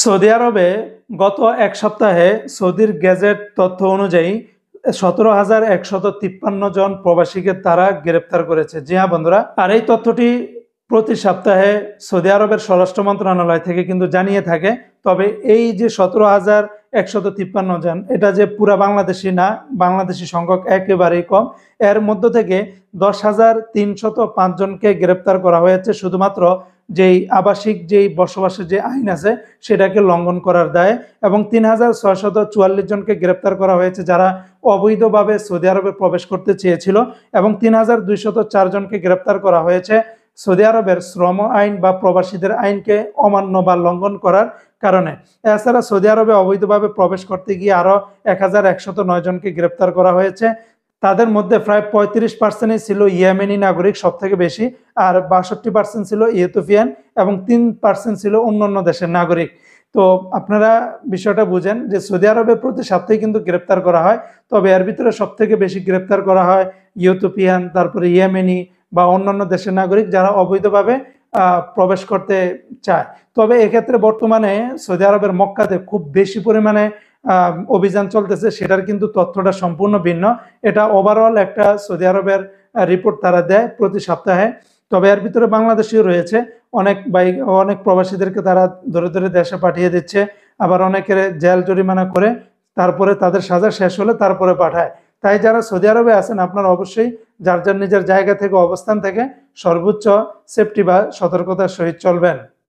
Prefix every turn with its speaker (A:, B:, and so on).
A: Saudi আরবে গত এক সপ্তাহে সৌদির গেজেট তথ্য অনুযায়ী 17,153 জন প্রবাসীকে তারা গ্রেপ্তার করেছে। জি হ্যাঁ বন্ধুরা, আর এই তথ্যটি প্রতি সপ্তাহে সৌদি আরবের স্বরাষ্ট্র মন্ত্রণালয় থেকে কিন্তু জানিয়ে থাকে। তবে এই যে 17,153 জন, এটা যে পুরা বাংলাদেশি না, বাংলাদেশি সংখ্যক একেবারেই কম। এর মধ্য থেকে 10,305 জনকে গ্রেপ্তার করা হয়েছে শুধুমাত্র যেই আবাসিক যেই বসবাসের যে আইন আছে সেটাকে লঙ্ঘন করার দায়ে, এবং 3,644 জনকে গ্রেপ্তার করা হয়েছে যারা অবৈধভাবে সৌদি আরবে প্রবেশ করতে চেয়েছিল, এবং 3,204 জনকে গ্রেপ্তার করা হয়েছে সৌদি আরবের শ্রম আইন বা প্রবাসীদের আইনকে অমান্য বা লঙ্ঘন করার কারণে। এছাড়া সৌদি আরবে অবৈধভাবে প্রবেশ করতে গিয়ে আরও 1,109 জনকে গ্রেপ্তার করা হয়েছে। তাদের মধ্যে প্রায় 35% ছিল ইয়েমেনি নাগরিক, সব থেকে বেশি, আর 62% ছিল ইথিওপিয়ান, এবং 3% ছিল অন্যান্য দেশের নাগরিক। তো আপনারা বিষয়টা বুঝেন যে সৌদি আরবে প্রতি সপ্তাহে কিন্তু গ্রেপ্তার করা হয়, তবে এর ভিতরে সব থেকে বেশি গ্রেপ্তার করা হয় ইথিওপিয়ান, তারপরে ইয়েমেনি বা অন্যান্য দেশের নাগরিক যারা অবৈধভাবে প্রবেশ করতে চায়। তবে এক্ষেত্রে বর্তমানে সৌদি আরবের মক্কাতে খুব বেশি পরিমাণে অভিযান চলতেছে, সেটার কিন্তু তথ্যটা সম্পূর্ণ ভিন্ন। এটা ওভারঅল একটা সৌদি আরবের রিপোর্ট তারা দেয় প্রতি সপ্তাহে। তবে এর ভিতরে বাংলাদেশিও রয়েছে, অনেক প্রবাসীদেরকে তারা ধরে ধরে দেশে পাঠিয়ে দিচ্ছে, আবার অনেকের জেল জরিমানা করে তারপরে তাদের সাজা শেষ হলে তারপরে পাঠায়। তাই যারা সৌদি আরবে আছেন আপনারা অবশ্যই যার যার নিজের জায়গা থেকে, অবস্থান থেকে সর্বোচ্চ সেফটি বা সতর্কতার সহিত চলবেন।